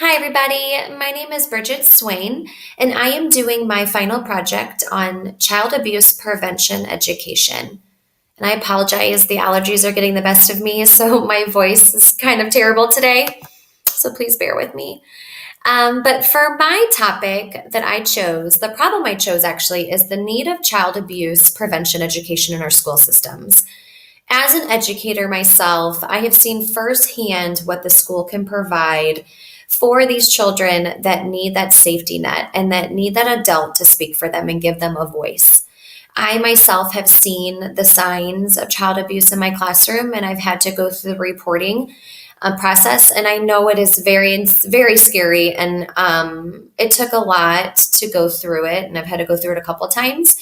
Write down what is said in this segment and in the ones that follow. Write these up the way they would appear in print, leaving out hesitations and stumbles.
Hi, everybody. My name is Bridget Swain, and I am doing my final project on child abuse prevention education. And I apologize, the allergies are getting the best of me, so my voice is kind of terrible today. So please bear with me. But for my topic that I chose, the problem I chose actually is the need of child abuse prevention education in our school systems. As an educator myself, I have seen firsthand what the school can provide for these children that need that safety net and that need that adult to speak for them and give them a voice. I myself have seen the signs of child abuse in my classroom, and I've had to go through the reporting process. And I know it is very scary, and it took a lot to go through it, and I've had to go through it a couple of times.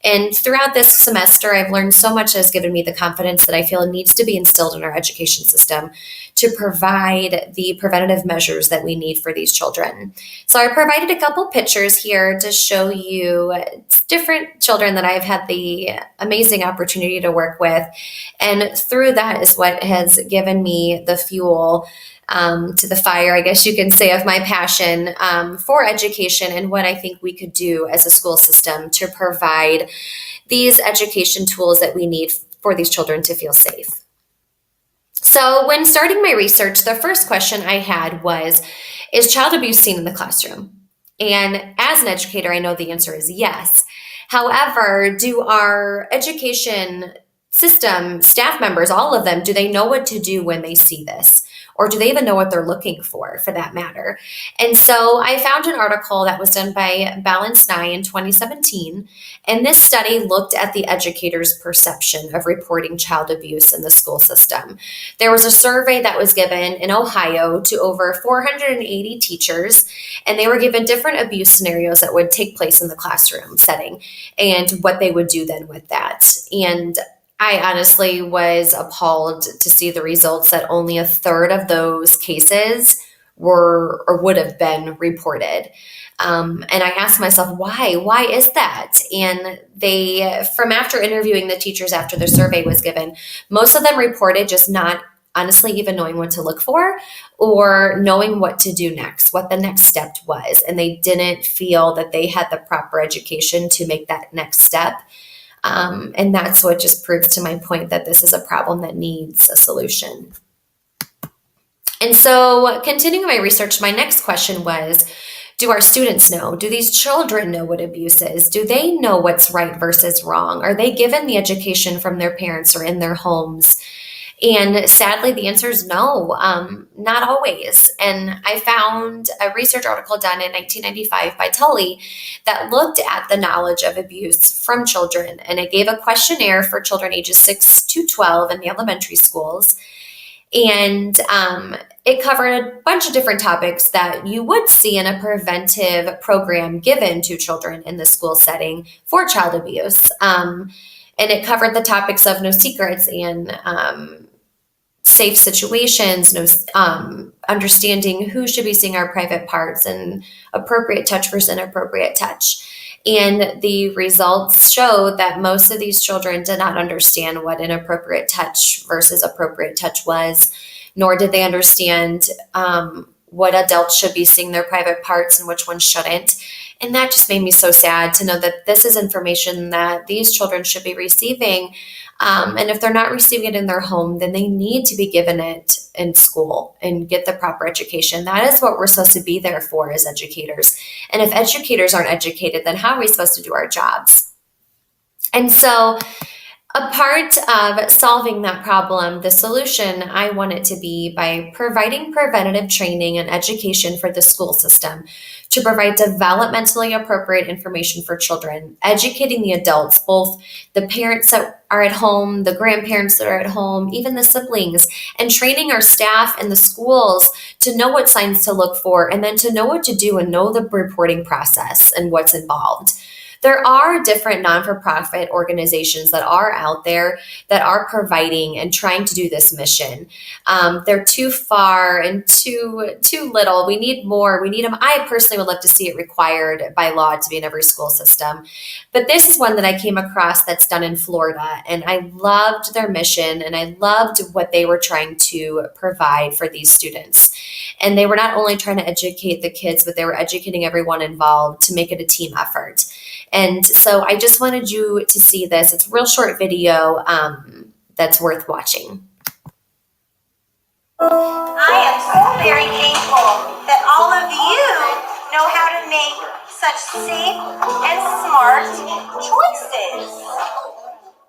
And throughout this semester, I've learned so much that has given me the confidence that I feel needs to be instilled in our education system to provide the preventative measures that we need for these children. So I provided a couple pictures here to show you different children that I've had the amazing opportunity to work with. And through that is what has given me the fuel to the fire, I guess you can say, of my passion for education and what I think we could do as a school system to provide these education tools that we need for these children to feel safe. So when starting my research, the first question I had was, is child abuse seen in the classroom? And as an educator, I know the answer is yes. However, do our education system staff members, all of them, do they know what to do when they see this? Or do they even know what they're looking for that matter? And so I found an article that was done by Balance Nye in 2017. And this study looked at the educator's perception of reporting child abuse in the school system. There was a survey that was given in Ohio to over 480 teachers, and they were given different abuse scenarios that would take place in the classroom setting and what they would do then with that. And I honestly was appalled to see the results that only a third of those cases were or would have been reported. And I asked myself, why? Why is that? And from after interviewing the teachers after the survey was given, most of them reported just not honestly even knowing what to look for or knowing what to do next, what the next step was. And they didn't feel that they had the proper education to make that next step. And that's what just proves to my point that this is a problem that needs a solution. And so continuing my research, my next question was, do our students know? Do these children know what abuse is? Do they know what's right versus wrong? Are they given the education from their parents or in their homes? And sadly, the answer is no, not always. And I found a research article done in 1995 by Tully that looked at the knowledge of abuse from children. And it gave a questionnaire for children ages 6 to 12 in the elementary schools. And it covered a bunch of different topics that you would see in a preventive program given to children in the school setting for child abuse. And it covered the topics of no secrets and safe situations, understanding who should be seeing our private parts and appropriate touch versus inappropriate touch. And the results showed that most of these children did not understand what inappropriate touch versus appropriate touch was, nor did they understand what adults should be seeing their private parts and which ones shouldn't. And that just made me so sad to know that this is information that these children should be receiving. And if they're not receiving it in their home, then they need to be given it in school and get the proper education. That is what we're supposed to be there for as educators. And if educators aren't educated, then how are we supposed to do our jobs? And so a part of solving that problem, the solution, I want it to be by providing preventative training and education for the school system to provide developmentally appropriate information for children, educating the adults, both the parents that are at home, the grandparents that are at home, even the siblings, and training our staff and the schools to know what signs to look for and then to know what to do and know the reporting process and what's involved. There are different non-for-profit organizations that are out there that are providing and trying to do this mission. They're too far and too little. We need more. We need them. I personally would love to see it required by law to be in every school system. But this is one that I came across that's done in Florida, and I loved their mission, and I loved what they were trying to provide for these students. And they were not only trying to educate the kids, but they were educating everyone involved to make it a team effort. And so I just wanted you to see this. It's a real short video that's worth watching. I am so very thankful that all of you know how to make such safe and smart choices.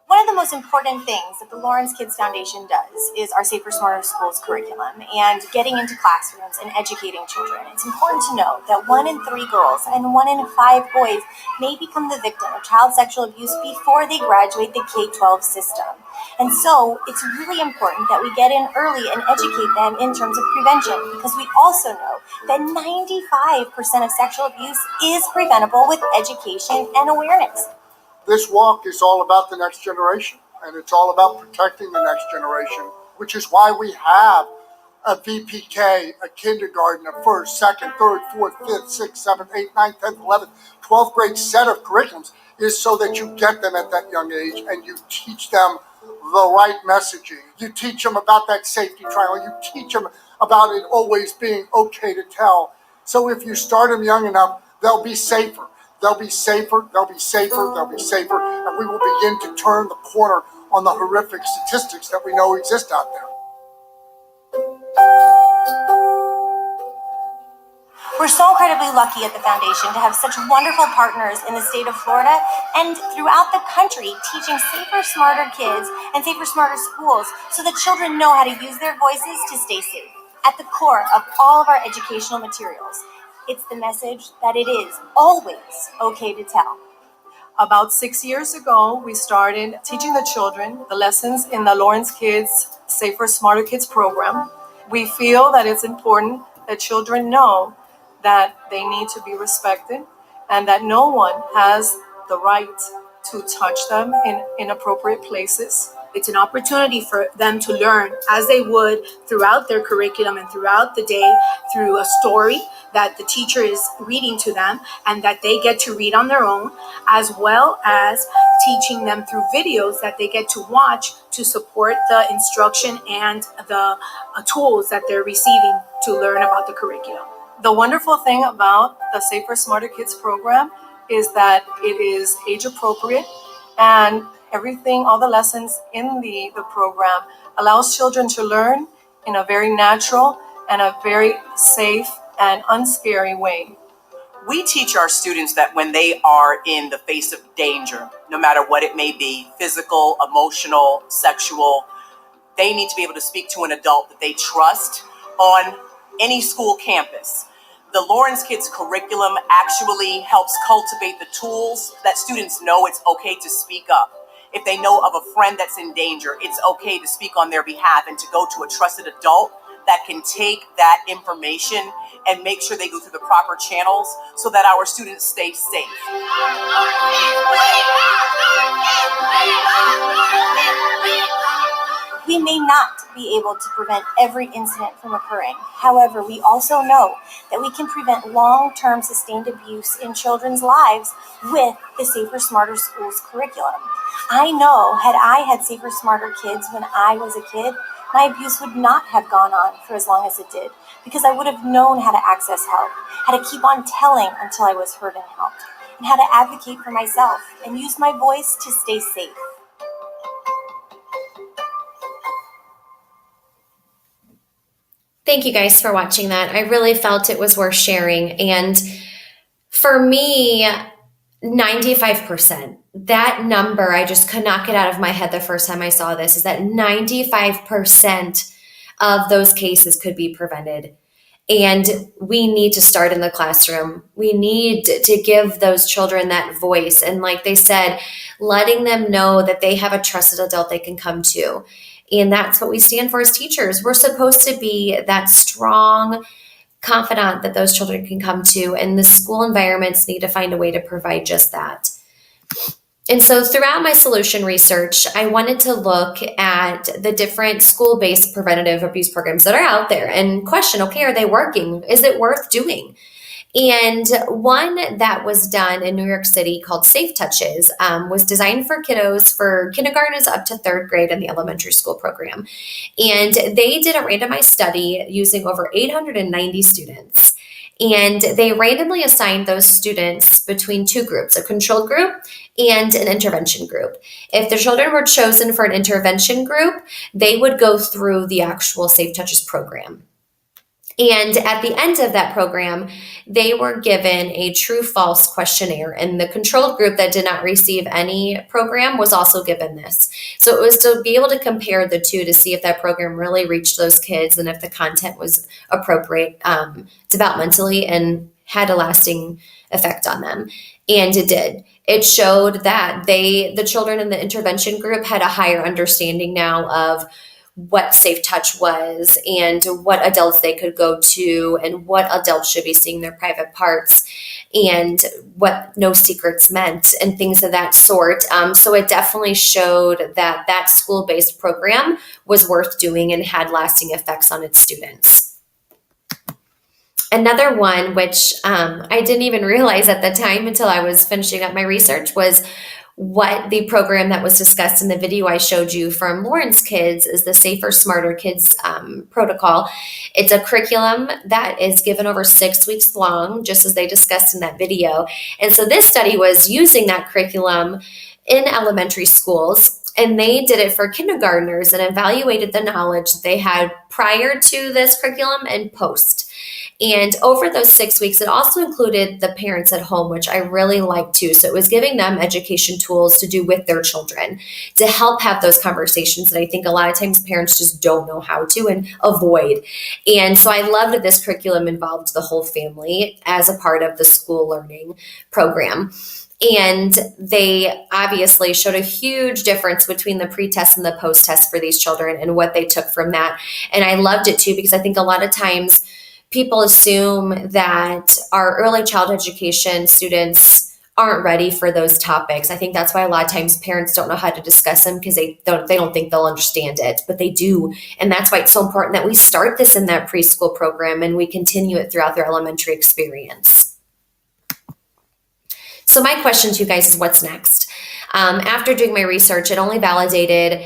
One of the most important things that the Lawrence Kids Foundation does is our Safer Smarter Schools curriculum and getting into classrooms and educating children. It's important to note that 1 in 3 girls and 1 in 5 boys may become the victim of child sexual abuse before they graduate the K-12 system. And so it's really important that we get in early and educate them in terms of prevention, because we also know that 95% of sexual abuse is preventable with education and awareness. This walk is all about the next generation, and it's all about protecting the next generation, which is why we have a VPK, a kindergarten, a first, second, third, fourth, fifth, sixth, seventh, eighth, ninth, 10th, 11th, 12th grade set of curriculums, is so that you get them at that young age and you teach them the right messaging. You teach them about that safety triangle. You teach them about it always being okay to tell. So if you start them young enough, they'll be safer. They'll be safer, they'll be safer, they'll be safer, and we will begin to turn the corner on the horrific statistics that we know exist out there. We're so incredibly lucky at the foundation to have such wonderful partners in the state of Florida and throughout the country teaching safer, smarter kids and safer, smarter schools so that children know how to use their voices to stay safe. At the core of all of our educational materials, it's the message that it is always okay to tell. About 6 years ago, we started teaching the children the lessons in the Lawrence Kids Safer Smarter Kids program. We feel that it's important that children know that they need to be respected and that no one has the right to touch them in inappropriate places. It's an opportunity for them to learn as they would throughout their curriculum and throughout the day through a story that the teacher is reading to them and that they get to read on their own, as well as teaching them through videos that they get to watch to support the instruction and the tools that they're receiving to learn about the curriculum. The wonderful thing about the Safer Smarter Kids program is that it is age appropriate, and everything, all the lessons in the program allows children to learn in a very natural and a very safe and unscary way. We teach our students that when they are in the face of danger, no matter what it may be, physical, emotional, sexual, they need to be able to speak to an adult that they trust on any school campus. The Lawrence Kids curriculum actually helps cultivate the tools that students know it's okay to speak up. If they know of a friend that's in danger, it's okay to speak on their behalf and to go to a trusted adult that can take that information and make sure they go through the proper channels so that our students stay safe. We may not be able to prevent every incident from occurring. However, we also know that we can prevent long-term sustained abuse in children's lives with the Safer Smarter Schools curriculum. I know had I had Safer Smarter Kids when I was a kid, my abuse would not have gone on for as long as it did, because I would have known how to access help, how to keep on telling until I was heard and helped, and how to advocate for myself and use my voice to stay safe. Thank you guys for watching that. I really felt it was worth sharing. And for me, 95%, that number, I just could not get out of my head the first time I saw this, is that 95% of those cases could be prevented. And we need to start in the classroom. We need to give those children that voice. And like they said, letting them know that they have a trusted adult they can come to. And that's what we stand for as teachers. We're supposed to be that strong confidant that those children can come to, and the school environments need to find a way to provide just that. And so throughout my solution research, I wanted to look at the different school-based preventative abuse programs that are out there and question, okay, are they working? Is it worth doing? And one that was done in New York City called Safe Touches was designed for kiddos for kindergartners up to third grade in the elementary school program. And they did a randomized study using over 890 students. And they randomly assigned those students between two groups, a control group and an intervention group. If the children were chosen for an intervention group, they would go through the actual Safe Touches program. And at the end of that program, they were given a true false questionnaire. And the control group that did not receive any program was also given this. So it was to be able to compare the two to see if that program really reached those kids and if the content was appropriate developmentally and had a lasting effect on them. And it did. It showed that the children in the intervention group had a higher understanding now of what Safe Touch was and what adults they could go to and what adults should be seeing their private parts and what no secrets meant and things of that sort. So it definitely showed that that school-based program was worth doing and had lasting effects on its students. Another one, which I didn't even realize at the time until I was finishing up my research, was what the program that was discussed in the video I showed you from Lawrence Kids is the Safer, Smarter Kids protocol. It's a curriculum that is given over 6 weeks long, just as they discussed in that video. And so this study was using that curriculum in elementary schools, and they did it for kindergartners and evaluated the knowledge they had prior to this curriculum and post. And over those 6 weeks, it also included the parents at home, which I really liked too. So it was giving them education tools to do with their children to help have those conversations that I think a lot of times parents just don't know how to and avoid. And so I loved that this curriculum involved the whole family as a part of the school learning program. And they obviously showed a huge difference between the pre-test and the post-test for these children and what they took from that. And I loved it too, because I think a lot of times people assume that our early childhood education students aren't ready for those topics. I think that's why a lot of times parents don't know how to discuss them because they don't think they'll understand it, but they do. And that's why it's so important that we start this in that preschool program and we continue it throughout their elementary experience. So my question to you guys is, what's next? After doing my research, it only validated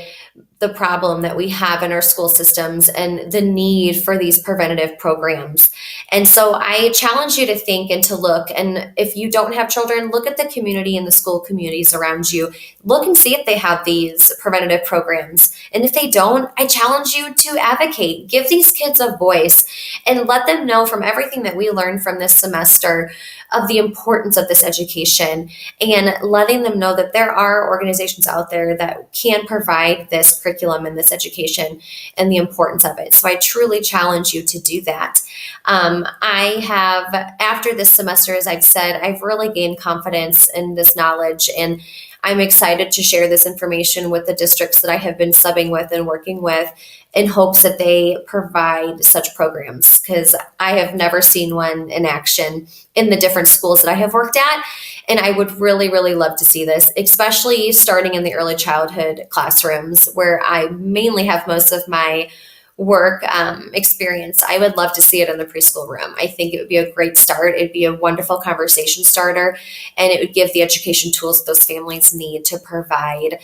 the problem that we have in our school systems and the need for these preventative programs. And so I challenge you to think and to look. And if you don't have children, look at the community and the school communities around you. Look and see if they have these preventative programs. And if they don't, I challenge you to advocate. Give these kids a voice and let them know from everything that we learned from this semester of the importance of this education, and letting them know that there are organizations out there that can provide this curriculum and this education and the importance of it. So I truly challenge you to do that. I have, after this semester, as I've said, I've really gained confidence in this knowledge, and I'm excited to share this information with the districts that I have been subbing with and working with in hopes that they provide such programs, because I have never seen one in action in the different schools that I have worked at. And I would really, really love to see this, especially starting in the early childhood classrooms where I mainly have most of my work experience. I would love to see it in the preschool room. I think it would be a great start. It'd be a wonderful conversation starter, and it would give the education tools those families need to provide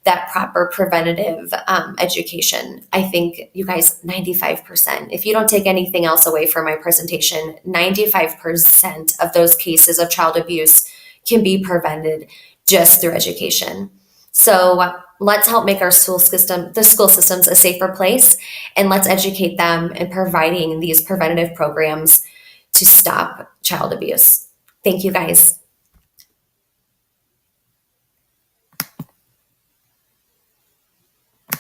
that proper preventative education. I think, you guys, 95%, if you don't take anything else away from my presentation, 95% of those cases of child abuse can be prevented just through education. So let's help make our the school systems a safer place, and let's educate them in providing these preventative programs to stop child abuse. Thank you, guys.